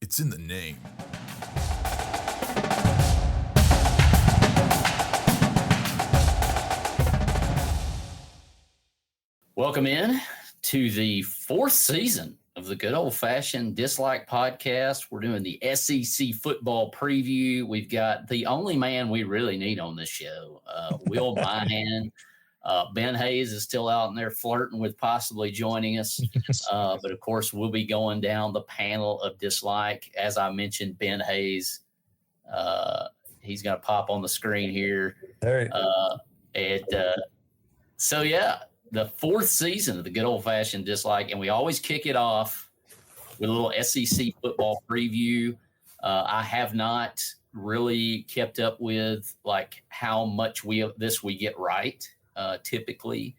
It's in the name. Welcome in to the fourth season of the Good Old Fashioned Dislike Podcast. We're doing the SEC football preview. We've got the only man we really need on this show, Will Byhan. Ben Hayes is still out in there flirting with possibly joining us. But, of course, we'll be going down the panel of dislike. As I mentioned, Ben Hayes, he's going to pop on the screen here. So, yeah. The fourth season of the Good Old Fashioned Dislike, and we always kick it off with a little SEC football preview. I have not really kept up with like how much we get right typically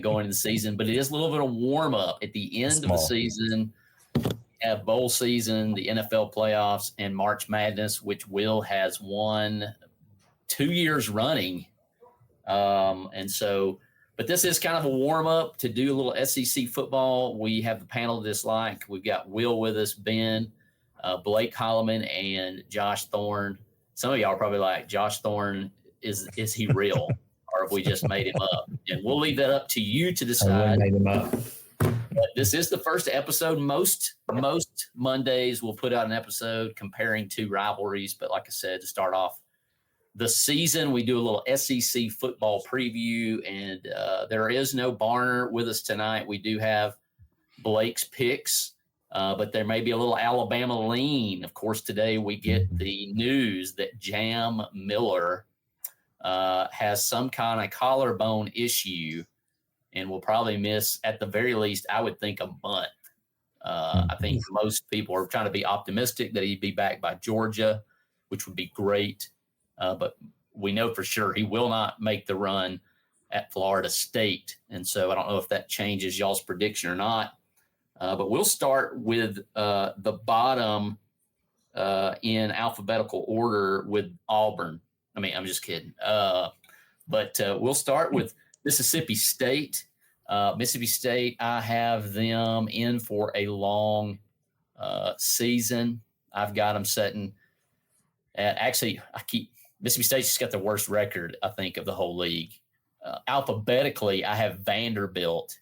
going into the season, but it is a little bit of warm up at the end of the season. We have bowl season, the NFL playoffs, and March Madness, which Will has won 2 years running, But this is kind of a warm-up to do a little SEC football. We have the panel dislike. We've got Will with us, Ben, Blake Holloman, and Josh Thorne. Some of y'all are probably like, Josh Thorne, is he real? Or have we just made him up? And we'll leave that up to you to decide. Made him up. But this is the first episode. Most Mondays we'll put out an episode comparing two rivalries. But like I said, to start off the season, we do a little SEC football preview, and there is no Barner with us tonight. We do have Blake's picks, but there may be a little Alabama lean. Of course, today we get the news that Jam Miller has some kind of collarbone issue and will probably miss, at the very least, I would think, a month. I think most people are trying to be optimistic that he'd be back by Georgia, which would be great. But we know for sure he will not make the run at Florida State. And so I don't know if that changes y'all's prediction or not. But we'll start with the bottom in alphabetical order with Auburn. I mean, I'm just kidding. But we'll start with Mississippi State. Mississippi State, I have them in for a long season. I've got them setting at Mississippi State's just got the worst record, I think, of the whole league. Alphabetically, I have Vanderbilt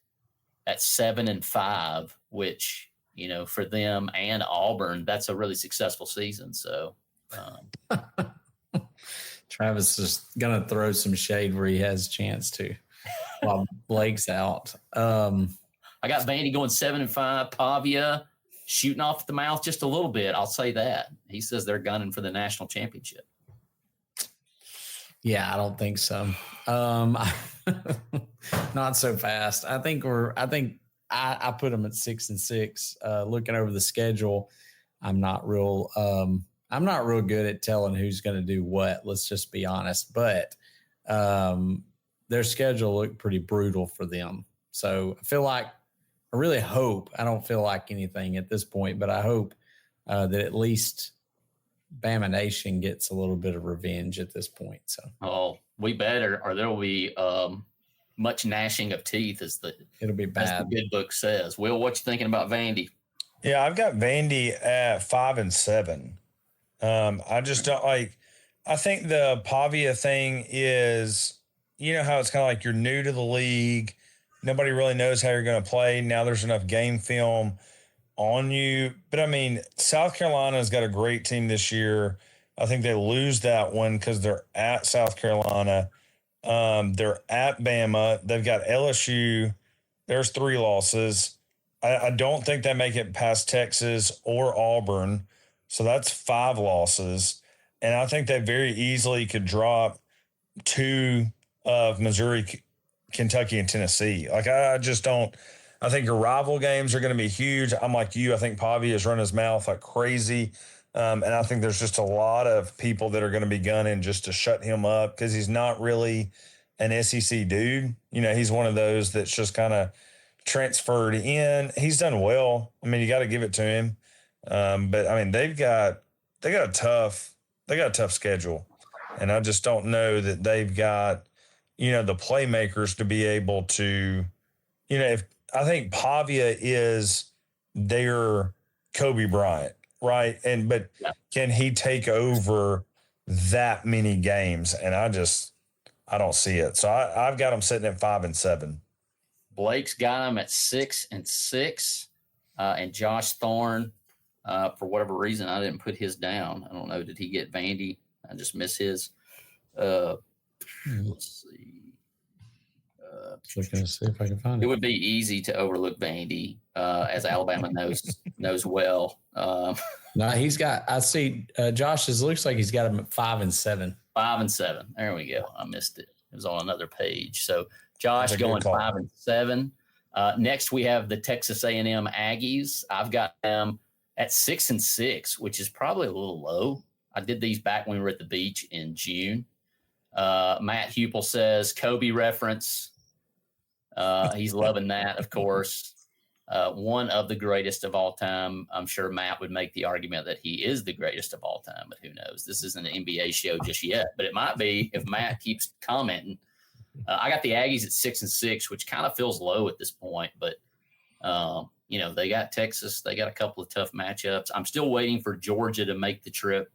at 7-5, which, you know, for them and Auburn, that's a really successful season. So, Travis is going to throw some shade where he has a chance to while Blake's out. I got Vandy going 7-5. Pavia shooting off at the mouth just a little bit. I'll say that. He says they're gunning for the national championship. Yeah, I don't think so. Not so fast. I put them at 6-6. Looking over the schedule, I'm not real good at telling who's going to do what. Let's just be honest. But their schedule looked pretty brutal for them. So I really hope. I don't feel like anything at this point, but I hope that at least Bama Nation gets a little bit of revenge at this point. So, we better, or there will be much gnashing of teeth, it'll be bad. As the good book says. Will, what you thinking about Vandy? Yeah, I've got Vandy at 5-7. I just don't like. I think the Pavia thing is, you know how it's kind of like you're new to the league. Nobody really knows how you're going to play. Now there's enough game film on you. But, I mean, South Carolina's got a great team this year. I think they lose that one because they're at South Carolina. They're at Bama. They've got LSU. There's 3 losses. I don't think they make it past Texas or Auburn. So that's 5 losses. And I think they very easily could drop 2 of Missouri, Kentucky, and Tennessee. Like, I just don't. I think your rival games are going to be huge. I'm like you. I think Pavia has run his mouth like crazy. And I think there's just a lot of people that are going to be gunning just to shut him up because he's not really an SEC dude. You know, he's one of those that's just kind of transferred in. He's done well. I mean, you got to give it to him. But I mean, they got a tough schedule, and I just don't know that they've got, you know, the playmakers to be able to, you know, if I think Pavia is their Kobe Bryant. right? But can he take over that many games? And I don't see it. So I've got him sitting at 5-7. Blake's got him at 6-6, and Josh Thorne, for whatever reason, I didn't put his down. I don't know. Did he get Vandy? I just missed his. Let's see. Looking to see if I can find It it. would be easy to overlook Vandy, as Alabama knows well. No, he's got. I see. Josh's looks like he's got him at 5-7. 5-7. There we go. I missed it. It was on another page. So Josh going 5-7. Next we have the Texas A&M Aggies. I've got them at 6-6, which is probably a little low. I did these back when we were at the beach in June. Matt Hupel says Kobe reference. He's loving that, of course. One of the greatest of all time. I'm sure Matt would make the argument that he is the greatest of all time, but who knows? This isn't an NBA show just yet, but it might be if Matt keeps commenting. I got the Aggies at 6-6, which kind of feels low at this point, but they got Texas. They got a couple of tough matchups. I'm still waiting for Georgia to make the trip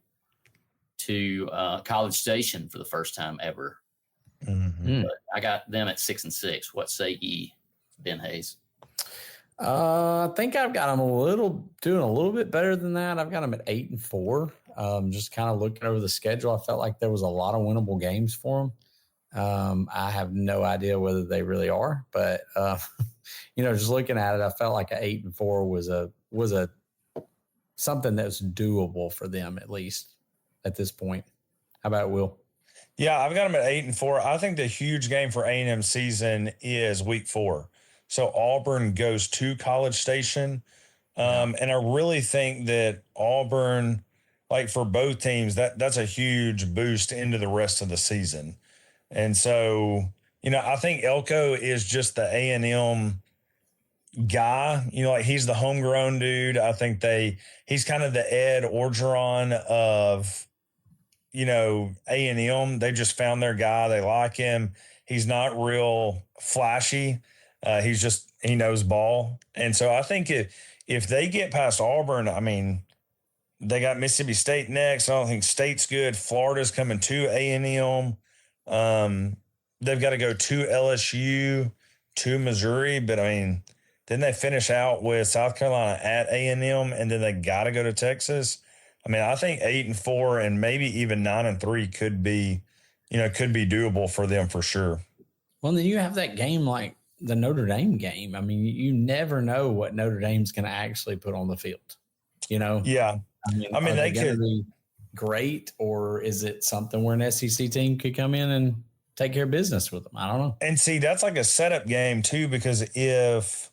to College Station for the first time ever. Mm-hmm. But I got them at 6-6. What say ye, Ben Hayes? I think I've got them doing a little bit better than that. I've got them at 8-4. Just kind of looking over the schedule, I felt like there was a lot of winnable games for them. I have no idea whether they really are, but just looking at it, I felt like an 8-4 was a something that's doable for them, at least at this point. How about Will? Yeah, I've got them at 8-4. I think the huge game for A&M season is week 4. So Auburn goes to College Station. And I really think that Auburn, like for both teams, that's a huge boost into the rest of the season. And so, I think Elko is just the A&M guy. Like he's the homegrown dude. I think he's kind of the Ed Orgeron of A&M. They just found their guy. They like him. He's not real flashy. He knows ball. And so I think if they get past Auburn, I mean, they got Mississippi State next. I don't think State's good. Florida's coming to A&M. They've got to go to LSU, to Missouri. But I mean, then they finish out with South Carolina at A&M, and then they got to go to Texas. I mean, I think 8-4 and maybe even 9-3 could be doable for them for sure. Well, then you have that game like the Notre Dame game. I mean, you never know what Notre Dame's going to actually put on the field. Yeah. I mean they could be great, or is it something where an SEC team could come in and take care of business with them? I don't know. And see, that's like a setup game too, because if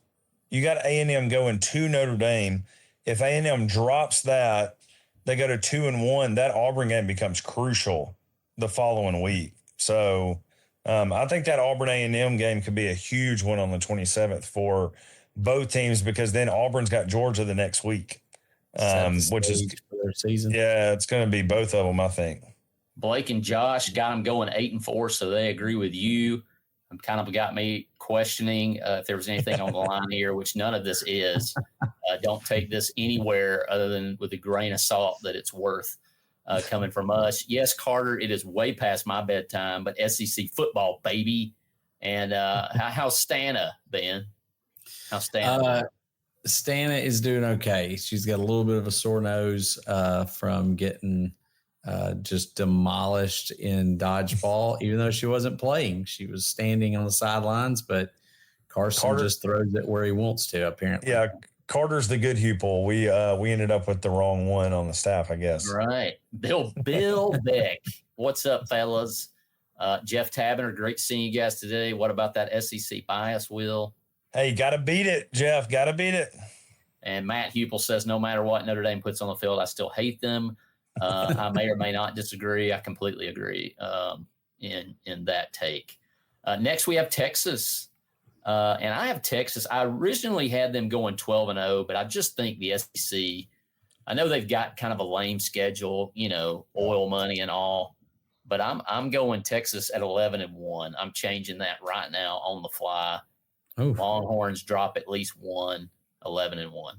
you got A&M going to Notre Dame, if A&M drops that, they go to 2-1, that Auburn game becomes crucial the following week. So I think that Auburn A&M game could be a huge one on the 27th for both teams, because then Auburn's got Georgia the next week, which is for their season. Yeah, it's going to be both of them, I think. Blake and Josh got them going 8-4, so they agree with you. Kind of got me questioning if there was anything on the line here, which none of this is. Don't take this anywhere other than with a grain of salt that it's worth coming from us. Yes, Carter, it is way past my bedtime, but SEC football, baby. And how's Stana, Ben? How's Stana? Stana is doing okay. She's got a little bit of a sore nose from getting just demolished in dodgeball, even though she wasn't playing. She was standing on the sidelines, but Carter just throws it where he wants to, apparently. Yeah, Carter's the good Hupel. We ended up with the wrong one on the staff, I guess. Right. Bill Beck. What's up, fellas? Jeff Tabener, great seeing you guys today. What about that SEC bias, Will? Hey, got to beat it, Jeff. Got to beat it. And Matt Hupel says, no matter what Notre Dame puts on the field, I still hate them. I may or may not disagree. I completely agree in that take. Next, we have Texas. And I have Texas. I originally had them going 12-0, but I just think the SEC, I know they've got kind of a lame schedule, oil money and all, but I'm going Texas at 11-1. I'm changing that right now on the fly. Oof. Longhorns drop at least one, 11-1.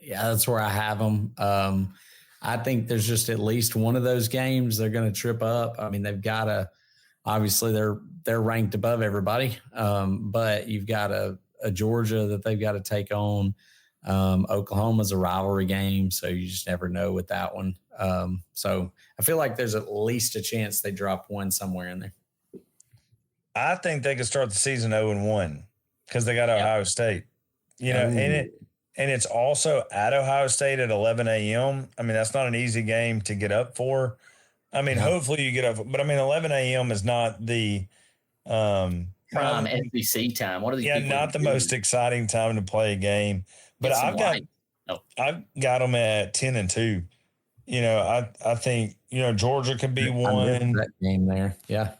Yeah, that's where I have them. I think there's just at least one of those games they're going to trip up. I mean, they've got to. Obviously, they're ranked above everybody, but you've got a Georgia that they've got to take on. Oklahoma's a rivalry game, so you just never know with that one. So I feel like there's at least a chance they drop one somewhere in there. I think they could start the season 0-1 because they got Ohio State. And it's also at Ohio State at 11 a.m. I mean, that's not an easy game to get up for. I mean, hopefully you get up, but I mean, 11 a.m. is not the prime SEC time. What are these? Yeah, not the most exciting time to play a game. But I've got them at 10-2. I think Georgia could be one. That game there, yeah.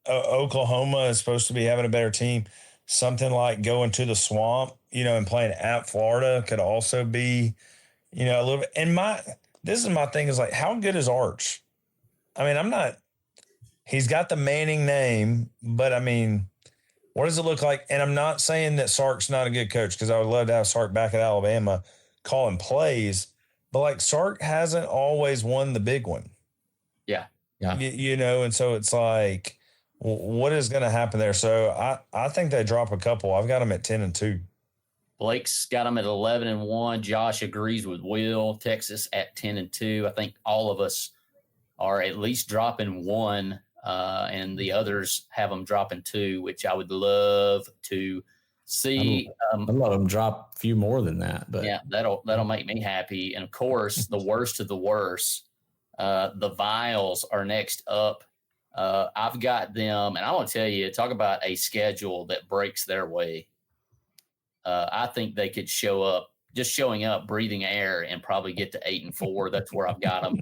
Oklahoma is supposed to be having a better team. Something like going to the swamp, and playing at Florida could also be, a little bit. And this is my thing is like, how good is Arch? I mean, he's got the Manning name, but I mean, what does it look like? And I'm not saying that Sark's not a good coach because I would love to have Sark back at Alabama calling plays, but like Sark hasn't always won the big one. Yeah. And so it's like, what is going to happen there? So I think they drop a couple. I've got them at 10-2. Blake's got them at 11-1. Josh agrees with Will. Texas at 10-2. I think all of us are at least dropping one, and the others have them dropping two, which I would love to see. I'd love them drop a few more than that, but yeah, that'll make me happy. And of course, the worst of the worst, the Vials are next up. I've got them, and I want to tell you, talk about a schedule that breaks their way. I think they could showing up, breathing air, and probably get to 8-4. That's where I've got them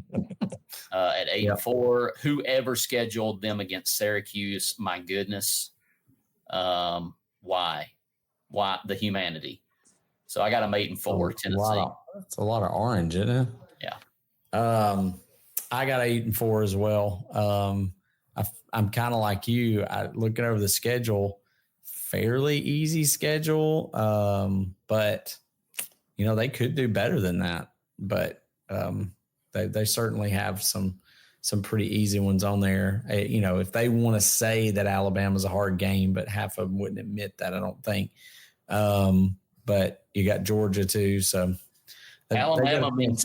at 8-4. Whoever scheduled them against Syracuse, my goodness, why the humanity? So I got them 8-4. Tennessee. That's a lot of orange, isn't it? Yeah. I got 8-4 as well. I'm kind of like you. Looking over the schedule, fairly easy schedule, but they could do better than that. But they certainly have some pretty easy ones on there. If they want to say that Alabama's a hard game, but half of them wouldn't admit that, I don't think. But you got Georgia too, so. Alabama means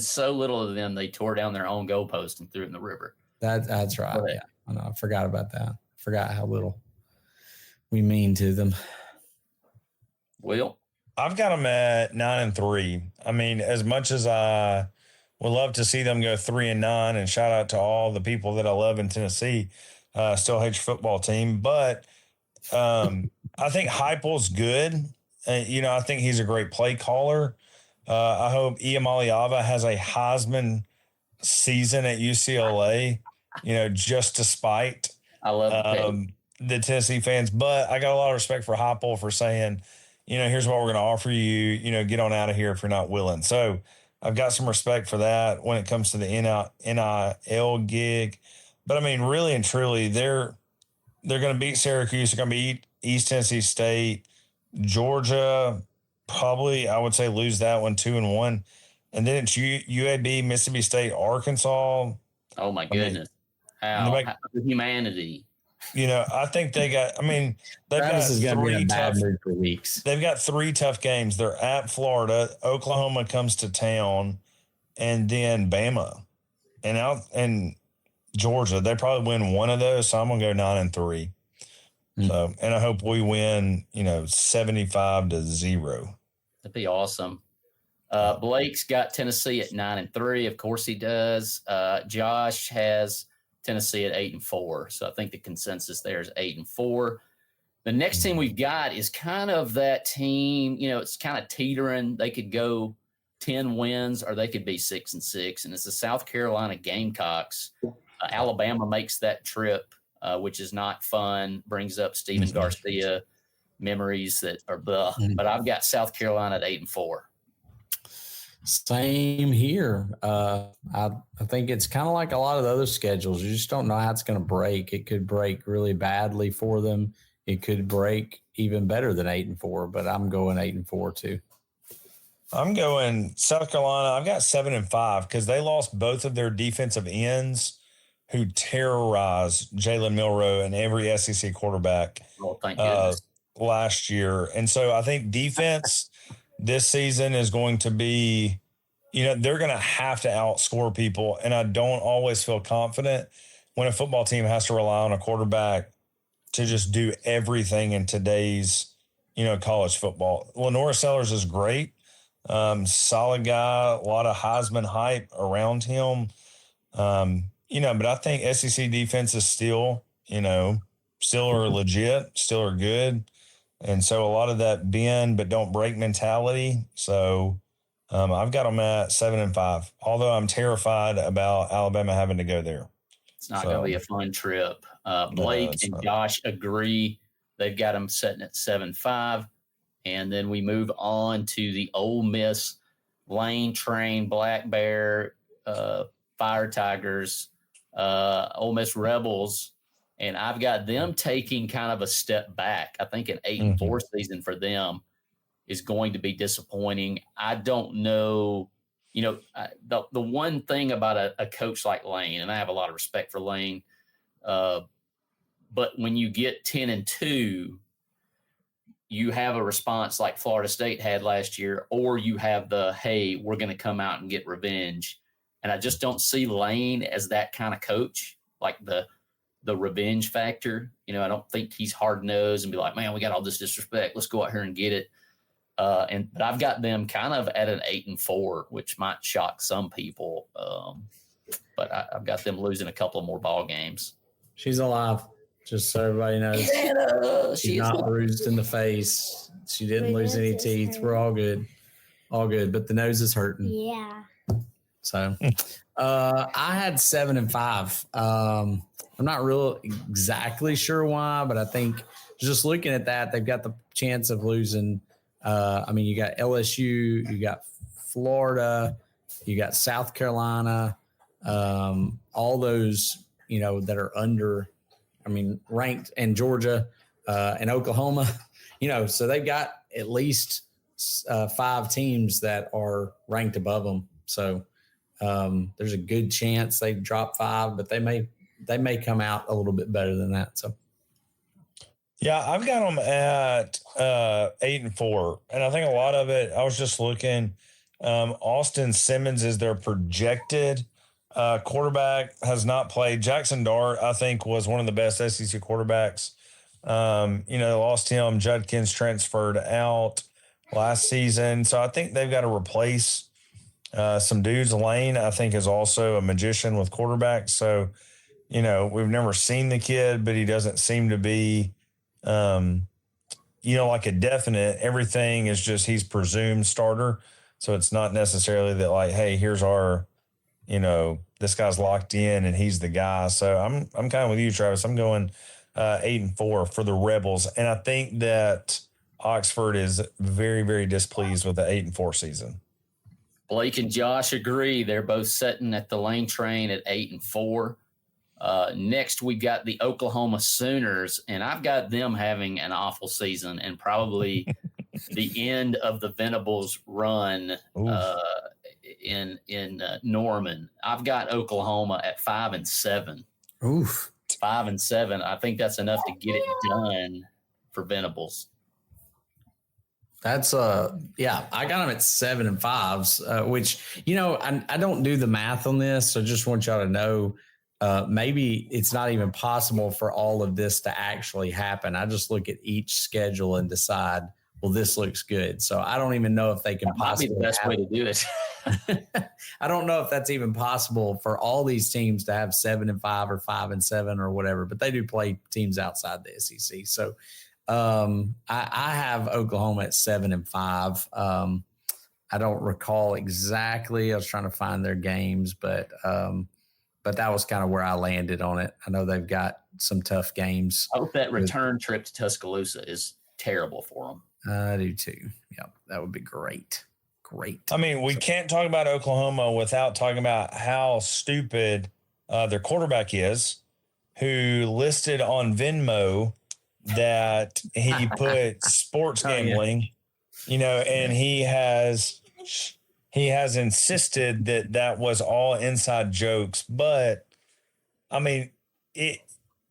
so little to them. They tore down their own goalpost and threw it in the river. That's right. Yeah, I know. I forgot about that. I forgot how little we mean to them. Will, I've got them at 9-3. I mean, as much as I would love to see them go 3-9, and shout out to all the people that I love in Tennessee, still hate your football team, but I think Heupel's good. I think he's a great play caller. I hope Iamaliava has a Heisman season at UCLA, just to spite I love the Tennessee fans. But I got a lot of respect for Heupel for saying, here's what we're going to offer you, get on out of here if you're not willing. So I've got some respect for that when it comes to the NIL gig. But I mean, really and truly, they're going to beat Syracuse. They're going to beat East Tennessee State. Georgia, probably, I would say, lose that one 2-1. And then it's UAB, Mississippi State, Arkansas. Oh, my goodness. How the humanity. I think they've got three tough for weeks. They've got 3 tough games. They're at Florida. Oklahoma comes to town, and then Bama. And Georgia. They probably win one of those, so I'm going to go 9-3. So, and I hope we win, 75-0. That'd be awesome. Blake's got Tennessee at 9-3. Of course he does. Josh has Tennessee at 8-4. So I think the consensus there is 8-4. The next team we've got is kind of that team, it's kind of teetering. They could go 10 wins or they could be 6-6. And it's the South Carolina Gamecocks. Alabama makes that trip, which is not fun, brings up Stephen Garcia memories that are blah. But I've got South Carolina at 8-4. Same here. I think it's kind of like a lot of the other schedules. You just don't know how it's going to break. It could break really badly for them. It could break even better than 8-4, but I'm going 8-4 too. I'm going South Carolina. I've got 7-5 because they lost both of their defensive ends who terrorized Jalen Milroe and every SEC quarterback Oh, thank goodness. last year. And so I think defense this season is going to be, they're going to have to outscore people. And I don't always feel confident when a football team has to rely on a quarterback to just do everything in today's, college football. Lenora Sellers is great. Solid guy, a lot of Heisman hype around him. But I think SEC defense is still are legit, still are good. And so a lot of that bend but don't break mentality. So I've got them at 7-5, although I'm terrified about Alabama having to go there. It's not going to be a fun trip. Blake and Josh agree. They've got them setting at 7-5. And then we move on to the Ole Miss Lane Train, Black Bear, Fire Tigers, Ole Miss Rebels. And I've got them taking kind of a step back. I think an 8-4 season for them is going to be disappointing. I don't know. The one thing about a coach like Lane, and I have a lot of respect for Lane, but when you get 10-2, you have a response like Florida State had last year, or you have hey, we're going to come out and get revenge. And I just don't see Lane as that kind of coach, like the revenge factor. I don't think he's hard-nosed and be like, man, we got all this disrespect. Let's go out here and get it. But I've got them kind of at an 8-4, which might shock some people. But I've got them losing a couple of more ball games. She's alive, just so everybody knows. She's not bruised in the face. She didn't lose any teeth. We're all good. All good. But the nose is hurting. Yeah. So I had 7-5. I'm not real exactly sure why, but I think just looking at that, they've got the chance of losing. You got LSU, you got Florida, you got South Carolina, all those, that are under, ranked, and Georgia and Oklahoma, so they've got at least 5 teams that are ranked above them. So there's a good chance they drop 5, but they may come out a little bit better than that. So. Yeah, I've got them at 8-4. And I think a lot of it, I was just looking, Austin Simmons is their projected quarterback, has not played. Jackson Dart, I think, was one of the best SEC quarterbacks. Lost him. Judkins transferred out last season. So I think they've got to replace some dudes. Lane, I think, is also a magician with quarterbacks. So, we've never seen the kid, but he doesn't seem to be like a definite. Everything is just he's presumed starter. So it's not necessarily that like, hey, here's our, this guy's locked in and he's the guy. So I'm kind of with you, Travis. I'm going 8-4 for the Rebels. And I think that Oxford is very, very displeased with the 8-4 season. Blake and Josh agree. They're both sitting at the Lane Train at 8-4. Next, we got the Oklahoma Sooners, and I've got them having an awful season and probably the end of the Venables run in Norman. I've got Oklahoma at 5-7. Oof. 5-7. I think that's enough to get it done for Venables. That's I got them at 7-5s, which, I don't do the math on this. So just want y'all to know, maybe it's not even possible for all of this to actually happen. I just look at each schedule and decide, well, this looks good. So I don't even know if they can possibly. Might be the best way to do it. I don't know if that's even possible for all these teams to have 7-5 or 5-7 or whatever, but they do play teams outside the SEC. So I have Oklahoma at 7-5. I don't recall exactly. I was trying to find their games, but that was kind of where I landed on it. I know they've got some tough games. I hope that return trip to Tuscaloosa is terrible for them. I do too. Yeah, that would be great. Great. I mean, we can't talk about Oklahoma without talking about how stupid their quarterback is, who listed on Venmo that he put sports gambling, and he has much he has insisted that was all inside jokes. But I mean, It's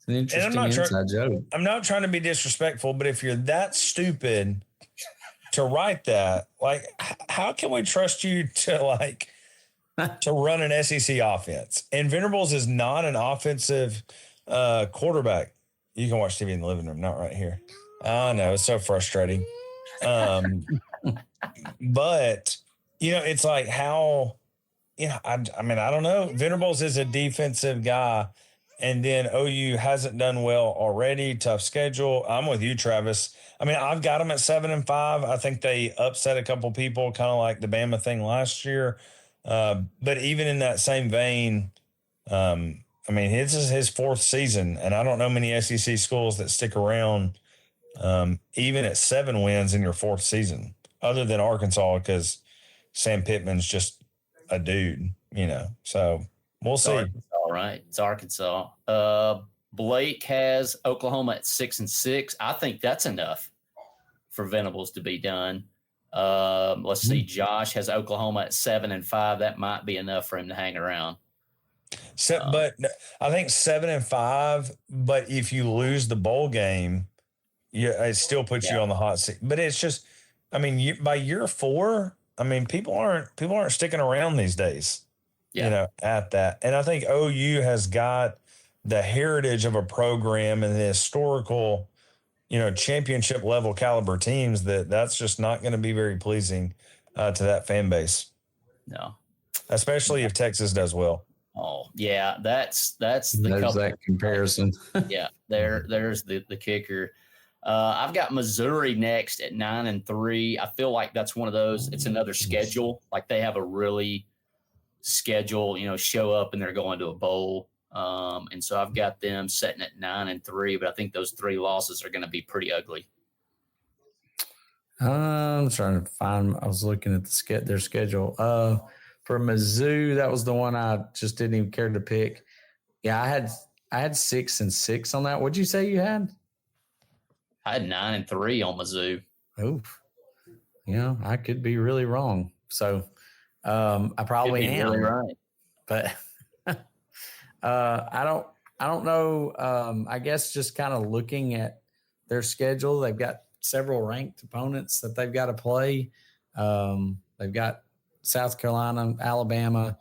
an interesting inside joke. I'm not trying to be disrespectful, but if you're that stupid to write that, like, how can we trust you to to run an SEC offense? And Venables is not an offensive quarterback. You can watch TV in the living room, not right here. I know, it's so frustrating. But it's like how, I mean, I don't know. Venables is a defensive guy, and then OU hasn't done well already. Tough schedule. I'm with you, Travis. I mean, I've got them at 7-5. I think they upset a couple people, kind of like the Bama thing last year. But even in that same vein, I mean, this is his fourth season, and I don't know many SEC schools that stick around even at 7 wins in your fourth season, other than Arkansas, because Sam Pittman's just a dude, So we'll see. All right, it's Arkansas. Blake has Oklahoma at 6-6. I think that's enough for Venables to be done. Let's see. Josh has Oklahoma at 7-5. That might be enough for him to hang around. But I think 7-5. But if you lose the bowl game, it still puts you on the hot seat. But it's just, I mean, by year 4, I mean, people aren't sticking around these days. At that. And I think OU has got the heritage of a program and the historical, championship level caliber teams that's just not going to be very pleasing to that fan base. No, especially if Texas does well. Oh yeah, that's there's that comparison. Yeah, there's the kicker. I've got Missouri next at 9-3. I feel like that's one of those. It's another schedule. Like they have a really schedule, show up and they're going to a bowl. And so I've got them setting at 9-3, but I think those 3 losses are going to be pretty ugly. I'm trying to find. I was looking at their schedule. For Mizzou, that was the one I just didn't even care to pick. Yeah, I had 6-6 on that. What'd you say you had? I had 9-3 on Mizzou. Oof. I could be really wrong. So I probably am. Really right. But I don't know. I guess just kind of looking at their schedule, they've got several ranked opponents that they've got to play. They've got South Carolina, Alabama,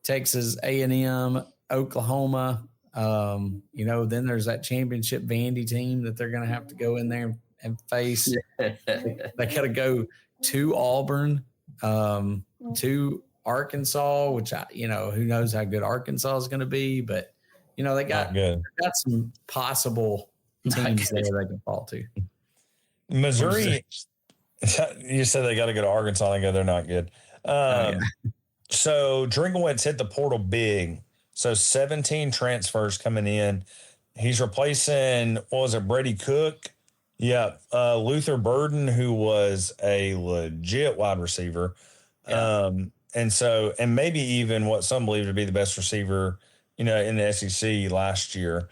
Texas A&M, Oklahoma. Then there's that championship Vandy team that they're going to have to go in there and face. They got to go to Auburn, to Arkansas, which who knows how good Arkansas is going to be, but they got some possible teams there they can fall to. Missouri, you said they got to go to Arkansas. They're not good. So Drinkwitz hit the portal big. So 17 transfers coming in. He's replacing, Brady Cook? Yeah. Luther Burden, who was a legit wide receiver. Yeah. And maybe even what some believe to be the best receiver, in the SEC last year.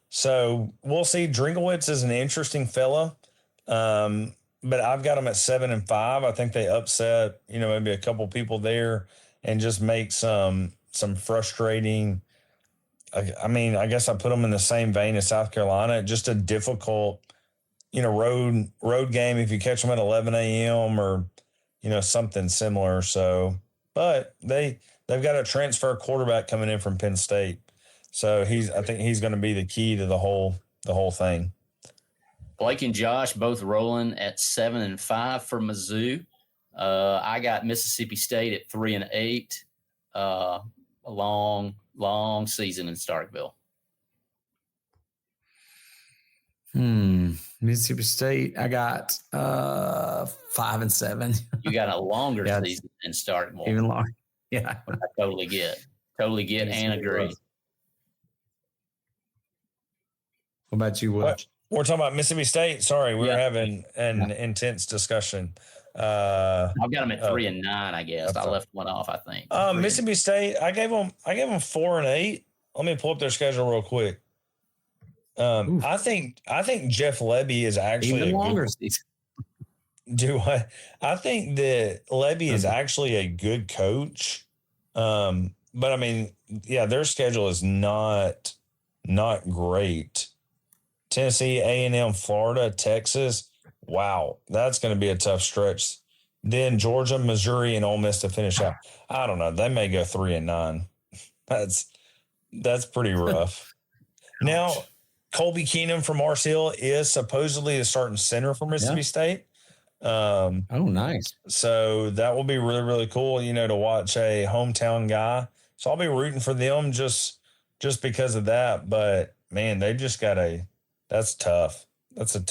So we'll see. Drinkwitz is an interesting fella. But I've got them at 7-5. I think they upset, maybe a couple people there and just make some frustrating. I mean, I guess I put them in the same vein as South Carolina. Just a difficult, road game if you catch them at 11 a.m. or, something similar. So, but they've got a transfer quarterback coming in from Penn State. So I think he's going to be the key to the whole thing. Blake and Josh both rolling at 7-5 for Mizzou. I got Mississippi State at 3-8. A long season in Starkville. Mississippi State, I got 5-7. You got a longer season in Starkville. Even longer. Yeah. I totally get and agree. What about you, Will? We're talking about Mississippi State. Sorry, we were having an intense discussion. I've got them at 3-9. I guess I left one off. I think Mississippi State. I gave them 4-8. Let me pull up their schedule real quick. I think Jeff Lebby is actually even longer season. I think that Levy is actually a good coach. But I mean, yeah, their schedule is not great. Tennessee, A&M, Florida, Texas. Wow, that's going to be a tough stretch. Then Georgia, Missouri, and Ole Miss to finish out. I don't know. They may go 3-9. That's pretty rough. Now, Colby Keenum from Mars Hill is supposedly the starting center for Mississippi State. Oh, nice. So that will be really, really cool, to watch a hometown guy. So I'll be rooting for them just because of that. But man, they just got that's tough. That's a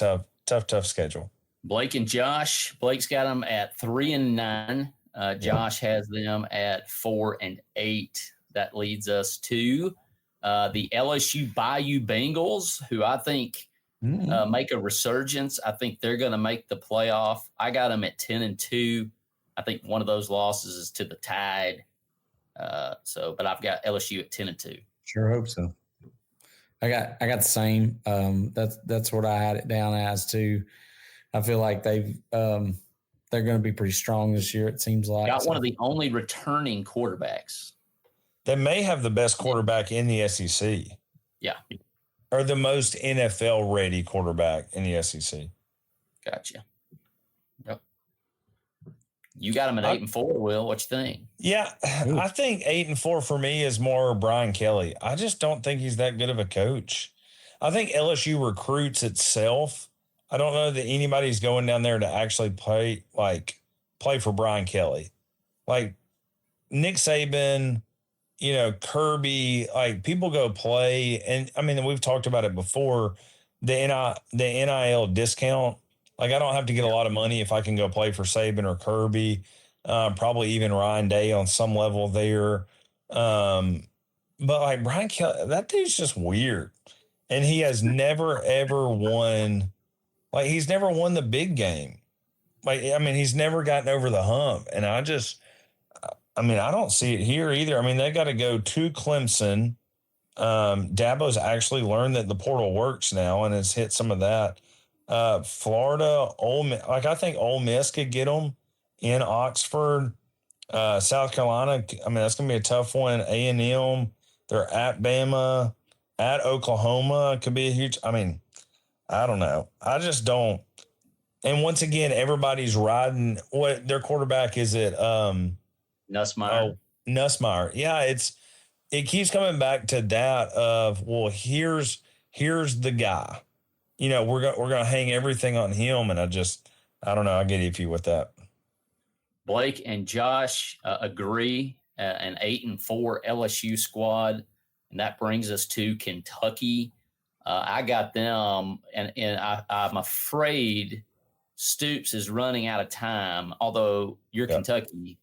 tough schedule. Blake and Josh. Blake's got them at 3-9. Josh has them at 4-8. That leads us to the LSU Bayou Bengals, who I think make a resurgence. I think they're going to make the playoff. I got them at 10-2. I think one of those losses is to the Tide. But I've got LSU at 10-2. Sure hope so. I got the same. That's what I had it down as too. I feel like they're going to be pretty strong this year. It seems like one of the only returning quarterbacks. They may have the best quarterback in the SEC. Yeah. Or the most NFL ready quarterback in the SEC. Gotcha. Yep. You got them at 8-4, Will. What you think? Yeah, I think 8-4 for me is more Brian Kelly. I just don't think he's that good of a coach. I think LSU recruits itself. I don't know that anybody's going down there to actually play for Brian Kelly. Like Nick Saban, Kirby, people go play. And I mean, we've talked about it before, the NIL discount. Like, I don't have to get a lot of money if I can go play for Saban or Kirby, probably even Ryan Day on some level there. But like Brian Kelly, that dude's just weird. And he has never, ever won. Like, he's never won the big game. He's never gotten over the hump. And I don't see it here either. I mean, they got to go to Clemson. Dabo's actually learned that the portal works now and has hit some of that. Florida, Ole Miss, I think Ole Miss could get them in Oxford. South Carolina, that's going to be a tough one. A&M, they're at Bama, at Oklahoma, could be a huge. I don't know. I just don't. And once again, everybody's riding. What their quarterback is it? Nussmeier. Nussmeier. Yeah, it keeps coming back to that of, well, here's the guy. We're gonna hang everything on him, and I don't know. I get iffy with that. Blake and Josh agree. An 8-4 LSU squad, and that brings us to Kentucky. I got them, and I'm afraid Stoops is running out of time. Although you're Kentucky,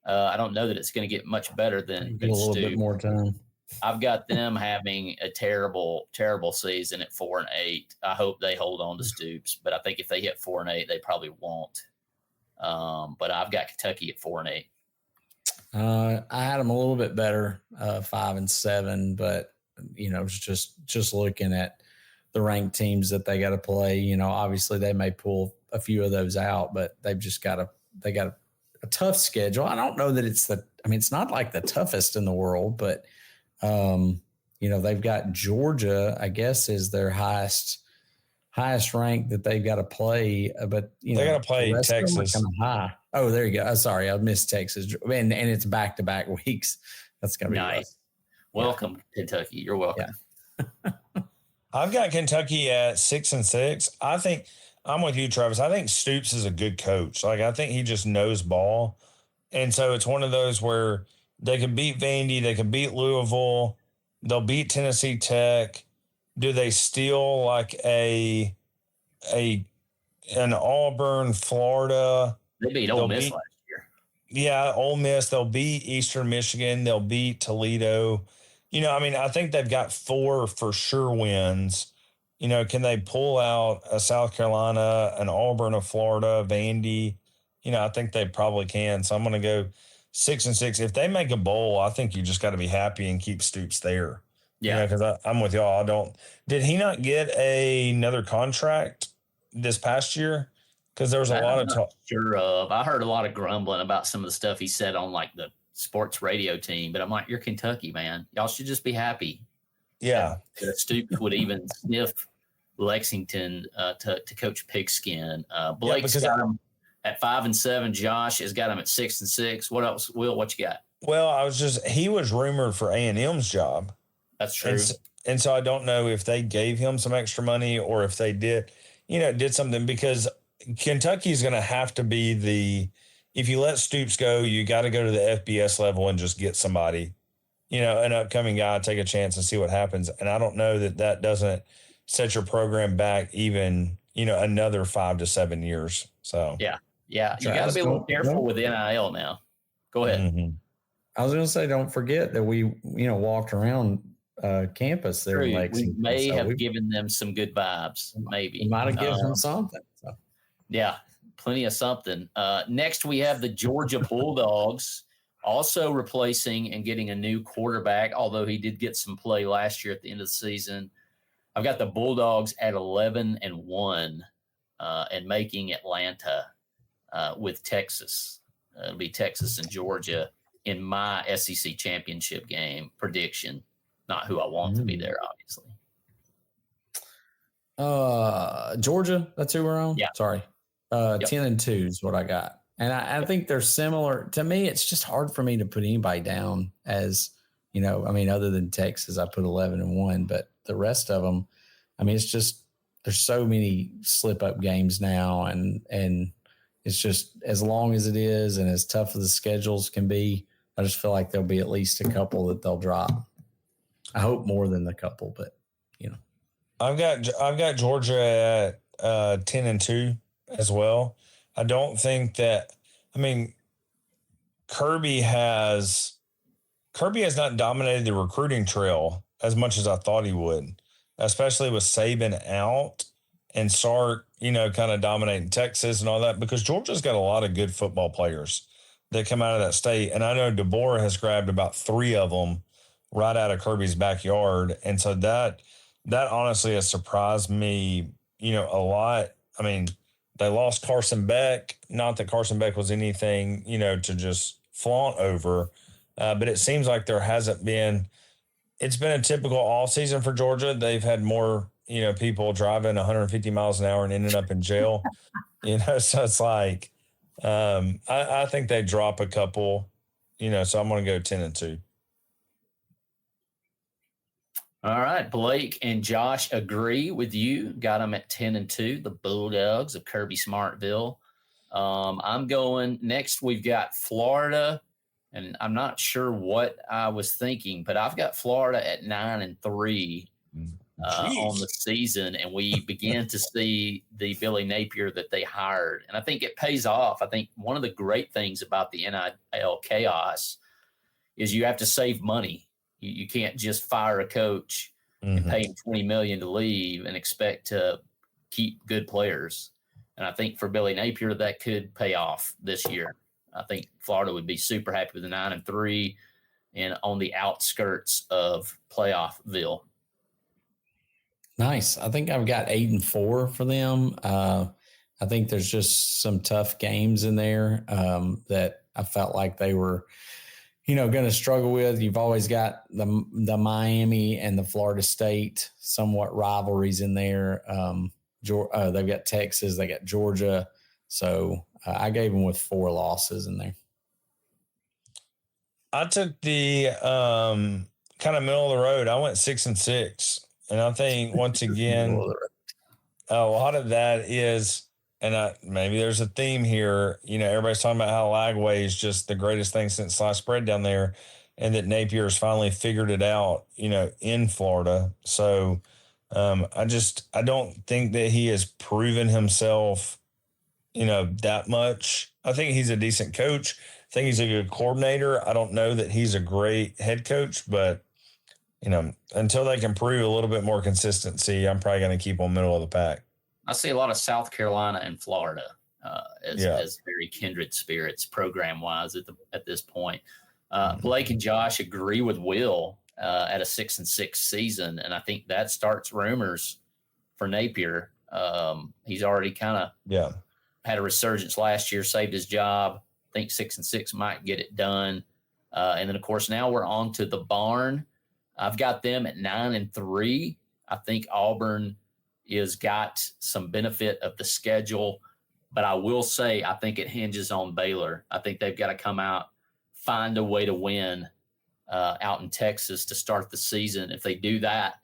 I don't know that it's going to get much better than a little Stoops. bit more time. I've got them having a terrible, terrible season at 4-8. I hope they hold on to Stoops, but I think if they hit 4-8, they probably won't. But I've got Kentucky at 4-8. I had them a little bit better, 5-7, but just looking at the ranked teams that they got to play, obviously they may pull a few of those out, but they've just got a tough schedule. I don't know that it's not like the toughest in the world, but they've got Georgia, I guess, is their highest rank that they've got to play, but they got to play Texas. Kind of high. Oh, there you go. Sorry, I missed Texas, and it's back-to-back weeks. That's gonna be nice. Rough. Welcome, Kentucky. You're welcome. Yeah. I've got Kentucky at 6-6. I think I'm with you, Travis. I think Stoops is a good coach. I think he just knows ball, and so it's one of those where they can beat Vandy, they can beat Louisville, they'll beat Tennessee Tech. Do they steal an Auburn, Florida? They beat Ole Miss last year. Yeah, Ole Miss. They'll beat Eastern Michigan. They'll beat Toledo. I think they've got 4 for sure wins. Can they pull out a South Carolina, an Auburn, a Florida, Vandy? I think they probably can. So I'm going to go 6-6. If they make a bowl, I think you just got to be happy and keep Stoops there. Yeah, because I'm with y'all. Did he not get another contract this past year? Because there was a lot of talk. Sure of. I heard a lot of grumbling about some of the stuff he said on like the sports radio team, but I'm like, you're Kentucky, man. Y'all should just be happy. Yeah. That Stoops would even sniff Lexington to coach Pigskin. Blake's got him at 5-7. Josh has got him at 6-6. What else, Will? What you got? Well, he was rumored for A&M's job. That's true. And so I don't know if they gave him some extra money or if they did something, because Kentucky's going to have to be if you let Stoops go, you got to go to the FBS level and just get somebody, an upcoming guy, take a chance and see what happens. And I don't know that doesn't set your program back even, another 5 to 7 years. So, yeah. You got to be a little careful with NIL now. Go ahead. Mm-hmm. I was going to say, don't forget that we, walked around campus there in Lexington. We may have given them some good vibes. Maybe we might have given them something. So. Yeah, plenty of something. Next, we have the Georgia Bulldogs, also replacing and getting a new quarterback, although he did get some play last year at the end of the season. I've got the Bulldogs at 11-1 and making Atlanta with Texas. It'll be Texas and Georgia in my SEC championship game prediction. Not who I want to be there, obviously. Georgia, that's who we're on? Yeah. Sorry. 10-2 is what I got. And I think they're similar. To me, it's just hard for me to put anybody down as, other than Texas, I put 11-1, but the rest of them, it's just, there's so many slip up games now. And it's just, as long as it is and as tough as the schedules can be, I just feel like there'll be at least a couple that they'll drop. I hope more than the couple, but I've got Georgia at 10-2 as well. I don't think that. Kirby has not dominated the recruiting trail as much as I thought he would, especially with Saban out and Sark, kind of dominating Texas and all that, because Georgia's got a lot of good football players that come out of that state, and I know DeBoer has grabbed about 3 of them right out of Kirby's backyard. And so that honestly has surprised me, a lot. They lost Carson Beck. Not that Carson Beck was anything, to just flaunt over. But it seems like there hasn't been – it's been a typical all season for Georgia. They've had more, people driving 150 miles an hour and ending up in jail. So it's like I think they drop a couple, so I'm going to go 10-2. All right, Blake and Josh agree with you. Got them at 10-2, the Bulldogs of Kirby Smartville. I'm going next. We've got Florida, and I'm not sure what I was thinking, but I've got Florida at 9-3 on the season, and we begin to see the Billy Napier that they hired, and I think it pays off. I think one of the great things about the NIL chaos is you have to save money. You can't just fire a coach and pay him $20 million to leave and expect to keep good players. And I think for Billy Napier, that could pay off this year. I think Florida would be super happy with the 9-3 and on the outskirts of Playoffville. Nice. I think I've got 8-4 for them. I think there's just some tough games in there that I felt like they were – going to struggle with. You've always got the Miami and the Florida State somewhat rivalries in there. They've got Texas, they got Georgia. So I gave them with 4 losses in there. I took the kind of middle of the road. I went 6-6. And I think once again, a lot of that is, and maybe there's a theme here. Everybody's talking about how Lagway is just the greatest thing since sliced bread down there, and that Napier has finally figured it out, in Florida. So I don't think that he has proven himself, that much. I think he's a decent coach. I think he's a good coordinator. I don't know that he's a great head coach, but, until they can prove a little bit more consistency, I'm probably going to keep them middle of the pack. I see a lot of South Carolina and Florida as very kindred spirits program-wise at this point. Blake and Josh agree with Will at a 6-6 season, and I think that starts rumors for Napier. He's already kind of had a resurgence last year, saved his job. I think 6-6 might get it done. And then, of course, now we're on to the barn. I've got them at 9-3. I think Auburn is got some benefit of the schedule, but I will say I think it hinges on Baylor. I think they've got to come out, find a way to win out in Texas to start the season. If they do that,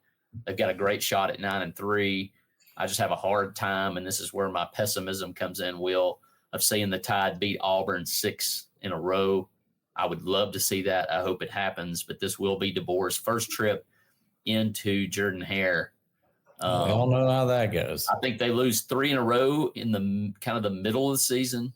they've got a great shot at 9-3. I just have a hard time, and this is where my pessimism comes in, Will, of seeing the Tide beat Auburn 6 in a row. I would love to see that. I hope it happens, but this will be DeBoer's first trip into Jordan-Hare. We all know how that goes. I think they lose 3 in a row in the kind of the middle of the season.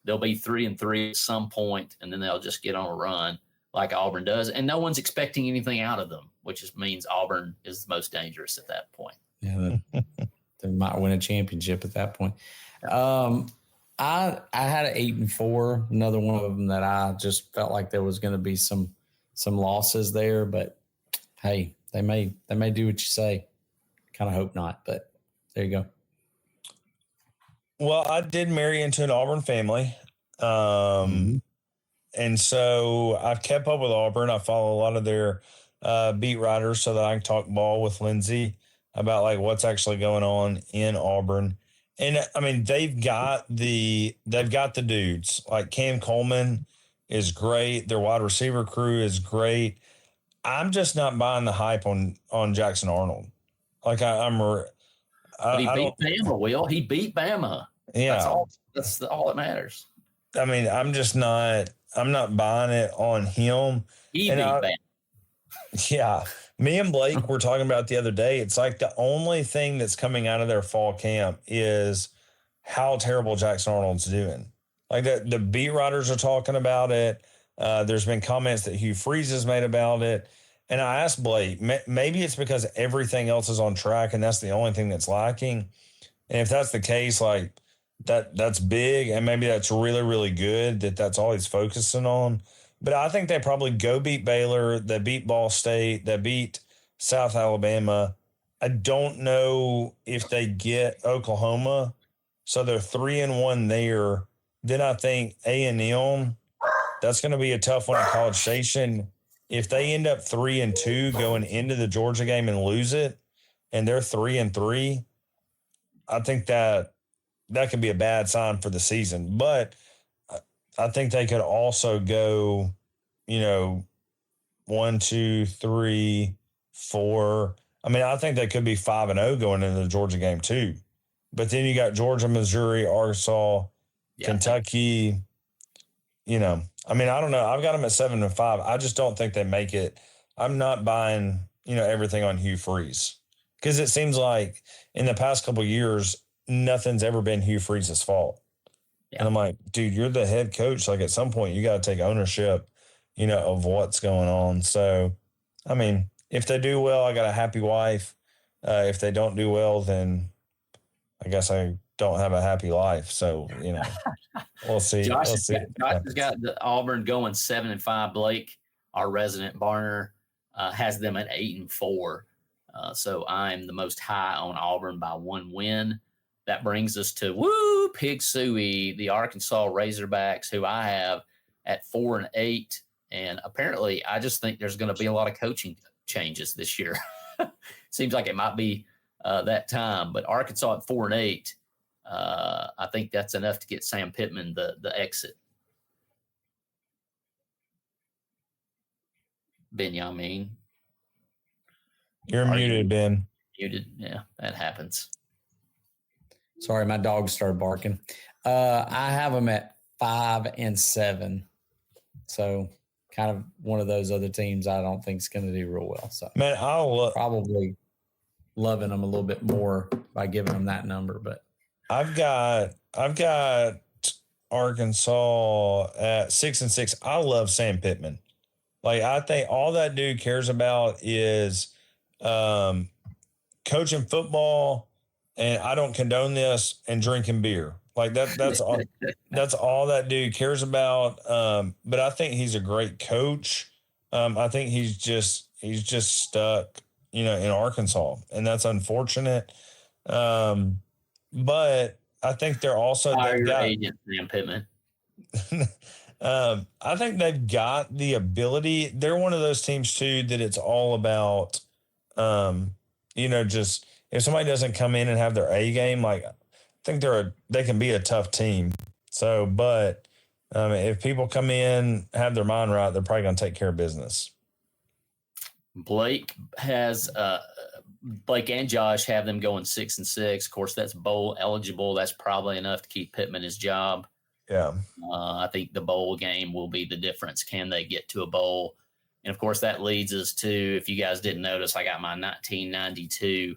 They'll be 3-3 at some point, and then they'll just get on a run like Auburn does. And no one's expecting anything out of them, which just means Auburn is the most dangerous at that point. Yeah, they might win a championship at that point. I had an 8-4, another one of them that I just felt like there was going to be some losses there, but hey, they may do what you say. Kind of hope not, but there you go. Well, I did marry into an Auburn family. And so I've kept up with Auburn. I follow a lot of their beat writers so that I can talk ball with Lindsay about like what's actually going on in Auburn. And I mean, they've got the dudes. Like Cam Coleman is great. Their wide receiver crew is great. I'm just not buying the hype on Jackson Arnold. Like He beat Bama, Will. He beat Bama. Yeah. That's all that matters. I mean, I'm not buying it on him. He beat Bama. Yeah. Me and Blake were talking about the other day. It's like the only thing that's coming out of their fall camp is how terrible Jackson Arnold's doing. Like the beat writers are talking about it. There's been comments that Hugh Freeze has made about it. And I asked Blake, maybe it's because everything else is on track and that's the only thing that's lacking. And if that's the case, like that's big. And maybe that's really, really good that that's all he's focusing on. But I think they probably go beat Baylor. They beat Ball State. They beat South Alabama. I don't know if they get Oklahoma. So they're 3-1 there. Then I think A&M, that's going to be a tough one at College Station. If they end up 3-2 going into the Georgia game and lose it, and they're 3-3, I think that could be a bad sign for the season. But I think they could also go, 1, 2, 3, 4. I mean, I think they could be 5-0 going into the Georgia game too. But then you got Georgia, Missouri, Arkansas, Kentucky. I mean, I don't know. I've got them at 7-5. I just don't think they make it. I'm not buying, everything on Hugh Freeze because it seems like in the past couple of years, nothing's ever been Hugh Freeze's fault. Yeah. And I'm like, dude, you're the head coach. Like at some point you got to take ownership, of what's going on. So, I mean, if they do well, I got a happy wife. If they don't do well, then I guess I don't have a happy life. So, we'll see. Josh has got the Auburn going 7-5. Blake, our resident Barner, has them at 8-4. So I'm the most high on Auburn by 1 win. That brings us to Pig Suey, the Arkansas Razorbacks, who I have at 4-8. And apparently, I just think there's going to be a lot of coaching changes this year. Seems like it might be that time. But Arkansas at 4-8, I think that's enough to get Sam Pittman the exit. Benjamin. You're muted, Ben. Muted. Yeah, that happens. Sorry, my dog started barking. I have them at 5-7. So kind of one of those other teams I don't think is going to do real well. So man, I'll probably loving them a little bit more by giving them that number. But I've got Arkansas at 6-6. I love Sam Pittman. Like I think all that dude cares about is coaching football. And I don't condone this, and drinking beer. Like that's all that's all that dude cares about. But I think he's a great coach. I think he's just stuck, in Arkansas, and that's unfortunate. But I think they're also Hire they've your got. agent, Sam Pittman. I think they've got the ability. They're one of those teams too that it's all about, just if somebody doesn't come in and have their A game, like I think they can be a tough team. So, but if people come in, have their mind right, they're probably going to take care of business. Blake and Josh have them going 6-6. Of course, that's bowl eligible. That's probably enough to keep Pittman his job. Yeah. I think the bowl game will be the difference. Can they get to a bowl? And of course, that leads us to, if you guys didn't notice, I got my 1992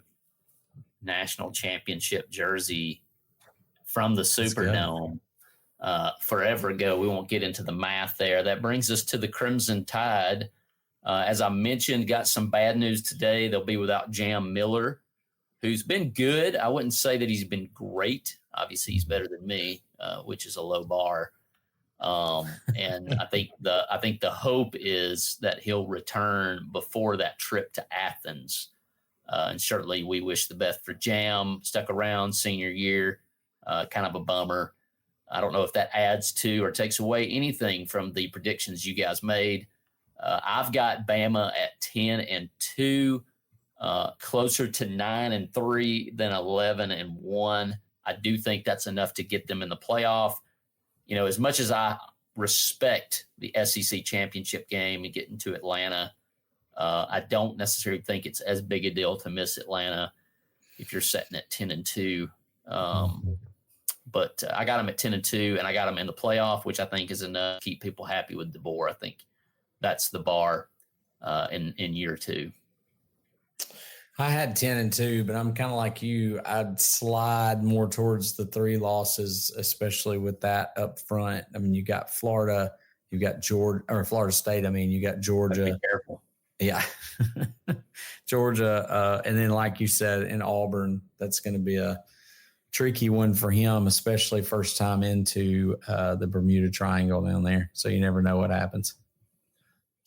national championship jersey from the Superdome forever ago. We won't get into the math there. That brings us to the Crimson Tide. As I mentioned, got some bad news today. They'll be without Jam Miller, who's been good. I wouldn't say that he's been great. Obviously, he's better than me, which is a low bar. And I think the hope is that he'll return before that trip to Athens. And certainly we wish the best for Jam. Stuck around senior year, kind of a bummer. I don't know if that adds to or takes away anything from the predictions you guys made. I've got Bama at 10-2, closer to 9-3 than 11-1. I do think that's enough to get them in the playoff. As much as I respect the SEC championship game and getting to Atlanta, I don't necessarily think it's as big a deal to miss Atlanta if you're setting at 10-2. But I got them at 10-2, and I got them in the playoff, which I think is enough to keep people happy with DeBoer. I think that's the bar in year two. I had 10-2, but I'm kind of like you. I'd slide more towards the 3 losses, especially with that up front. I mean, you got Florida, you got Florida State. I mean, you got Georgia. Be careful. Yeah. Georgia. And then, like you said, in Auburn, that's going to be a tricky one for him, especially first time into the Bermuda Triangle down there. So you never know what happens.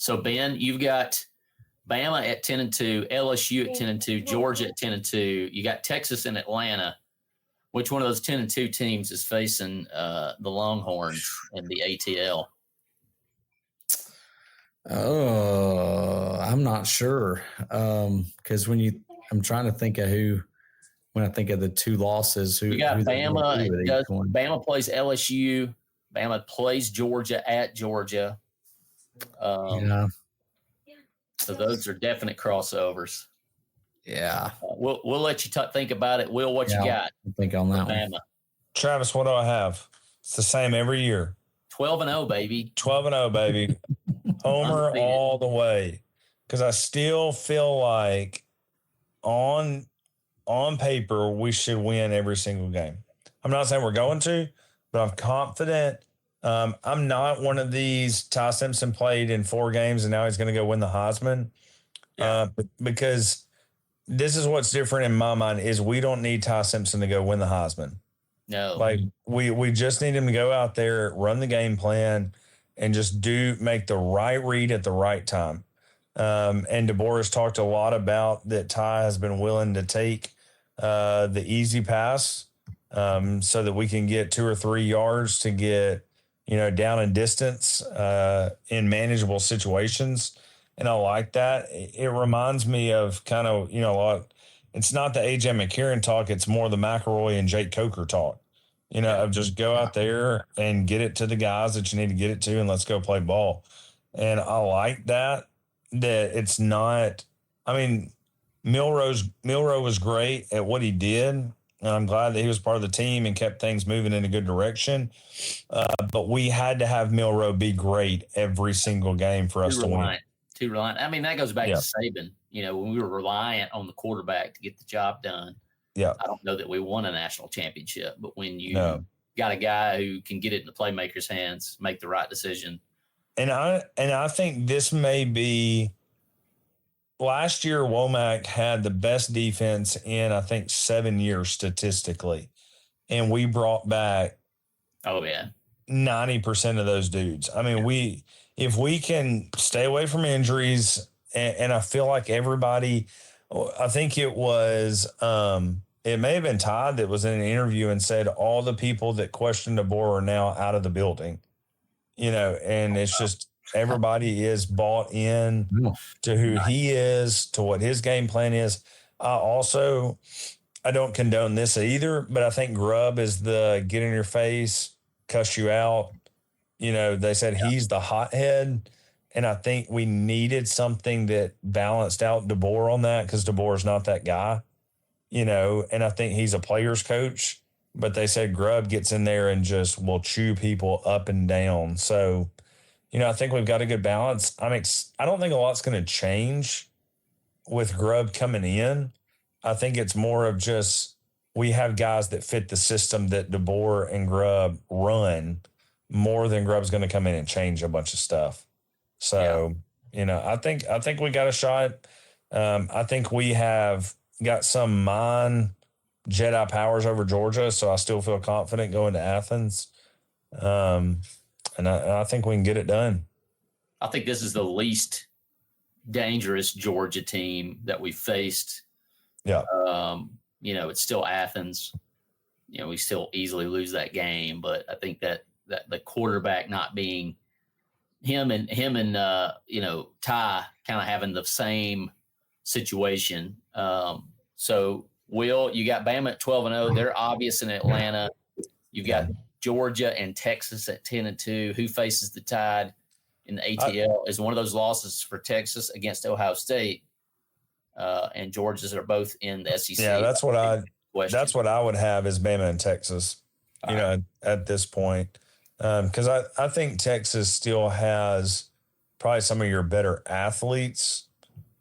So, Ben, you've got Bama at 10-2, LSU at 10-2, Georgia at 10-2. You got Texas and Atlanta. Which one of those 10-2 teams is facing the Longhorns in the ATL? Oh, I'm not sure. Because I'm trying to think of who. When I think of the 2 losses, who you got Bama. Bama plays LSU. Bama plays Georgia at Georgia. Yeah. So those are definite crossovers. Yeah. We'll let you think about it. Will, what you got? Think on that Bama. one. Travis, what do I have? It's the same every year. 12-0, baby. 12-0, baby. Homer all the way. Because I still feel like on paper, we should win every single game. I'm not saying we're going to, but I'm confident. I'm not one of these. Ty Simpson played in 4 games and now he's going to go win the Heisman. Because this is what's different in my mind is we don't need Ty Simpson to go win the Heisman. No. Like we just need him to go out there, run the game plan, and just make the right read at the right time. And DeBoer talked a lot about that Ty has been willing to take the easy pass so that we can get 2 or 3 yards to get, down in distance in manageable situations. And I like that. It reminds me of kind of, it's not the A.J. McCarron talk. It's more the McElroy and Jake Coker talk, of just go out there and get it to the guys that you need to get it to and let's go play ball. And I like that it's not, Milroe was great at what he did. And I'm glad that he was part of the team and kept things moving in a good direction. But we had to have Milroe be great every single game for us to win. Too reliant. That goes back to Saban. When we were reliant on the quarterback to get the job done. Yeah. I don't know that we won a national championship, but when you got a guy who can get it in the playmaker's hands, make the right decision. And I think this may be last year. Womack had the best defense in, I think, 7 years statistically. And we brought back 90% of those dudes. If we can stay away from injuries, and I feel like everybody, I think it was it may have been Todd that was in an interview and said all the people that questioned DeBoer are now out of the building, and it's just everybody is bought in to who he is, to what his game plan is. I don't condone this either, but I think Grubb is the get in your face, cuss you out. They said he's the hothead. And I think we needed something that balanced out DeBoer on that, because DeBoer's not that guy, and I think he's a player's coach, but they said Grubb gets in there and just will chew people up and down. So, I think we've got a good balance. I don't think a lot's going to change with Grubb coming in. I think it's more of just we have guys that fit the system that DeBoer and Grubb run more than Grubb's going to come in and change a bunch of stuff. So, I think we got a shot. I think we have got some Jedi powers over Georgia, so I still feel confident going to Athens. And I think we can get it done. I think this is the least dangerous Georgia team that we faced. Yeah. It's still Athens. We still easily lose that game, but I think that the quarterback not being him and Ty kind of having the same situation. So Will, you got Bama at 12-0. They're obvious in Atlanta. You've got Georgia and Texas at 10-2. Who faces the Tide in the ATL? Is one of those losses for Texas against Ohio State, and Georgia's are both in the SEC. Yeah, that's what I would have is Bama and Texas. At this point. Because I think Texas still has probably some of your better athletes.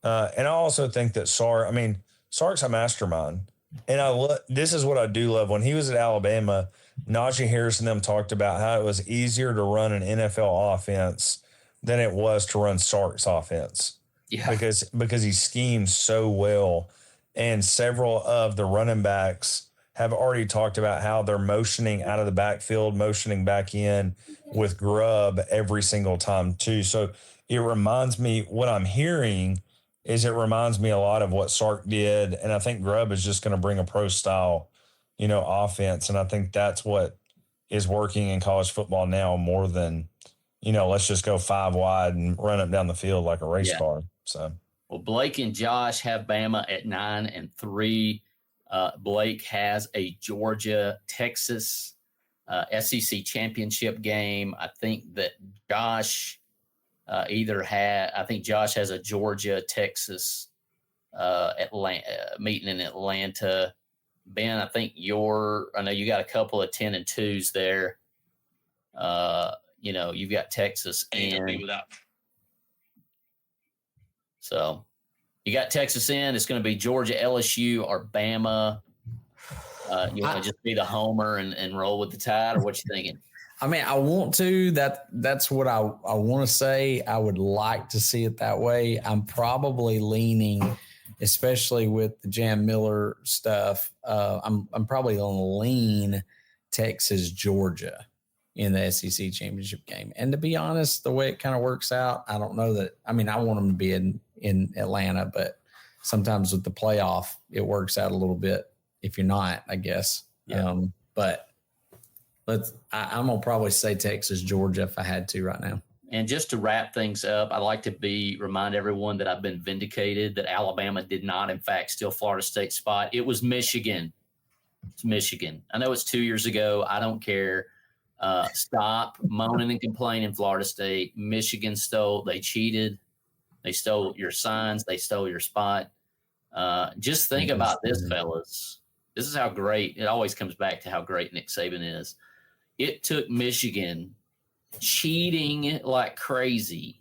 And I also think that Sark's a mastermind. And this is what I do love. When he was at Alabama, Najee Harris and them talked about how it was easier to run an NFL offense than it was to run Sark's offense. Yeah. Because he schemes so well. And several of the running backs have already talked about how they're motioning out of the backfield, motioning back in with Grubb every single time too. So it reminds me, what I'm hearing is it reminds me a lot of what Sark did. And I think Grubb is just going to bring a pro style, offense. And I think that's what is working in college football now more than, let's just go 5 wide and run up down the field like a race car. So, well, Blake and Josh have Bama at 9-3. Blake has a Georgia-Texas SEC championship game. I think that Josh Josh has a Georgia-Texas meeting in Atlanta. Ben, I know you got a couple of 10-2s there. You've got Texas so you got Texas in. It's going to be Georgia, LSU, or Bama. You want to just be the homer and roll with the Tide, or what you thinking? I want to. That's what I want to say. I would like to see it that way. I'm probably leaning, especially with the Jam Miller stuff. I'm probably going to lean Texas, Georgia in the SEC championship game. And to be honest, the way it kind of works out, I don't know that. I want them to be in Atlanta, but sometimes with the playoff, it works out a little bit if you're not, I guess. Yeah. But I'm going to probably say Texas, Georgia if I had to right now. And just to wrap things up, I'd like to remind everyone that I've been vindicated that Alabama did not, in fact, steal Florida State's spot. It was Michigan. It's Michigan. I know it's 2 years ago. I don't care. Stop moaning and complaining, Florida State. Michigan stole. They cheated. They stole your signs. They stole your spot. Just think about this, fellas. This is how great – it always comes back to how great Nick Saban is. It took Michigan cheating like crazy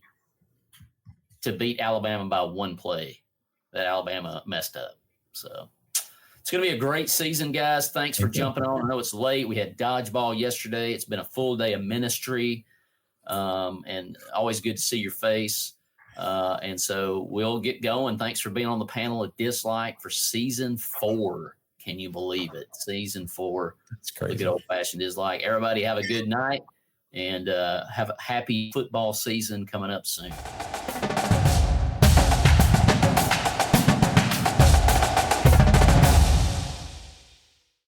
to beat Alabama by one play that Alabama messed up. So it's going to be a great season, guys. Thanks for jumping on. I know it's late. We had dodgeball yesterday. It's been a full day of ministry, and always good to see your face. And so we'll get going. Thanks for being on the panel at Dislike for season 4. Can you believe it? Season 4. It's crazy. The good old-fashioned Dislike. Everybody have a good night, and have a happy football season coming up soon.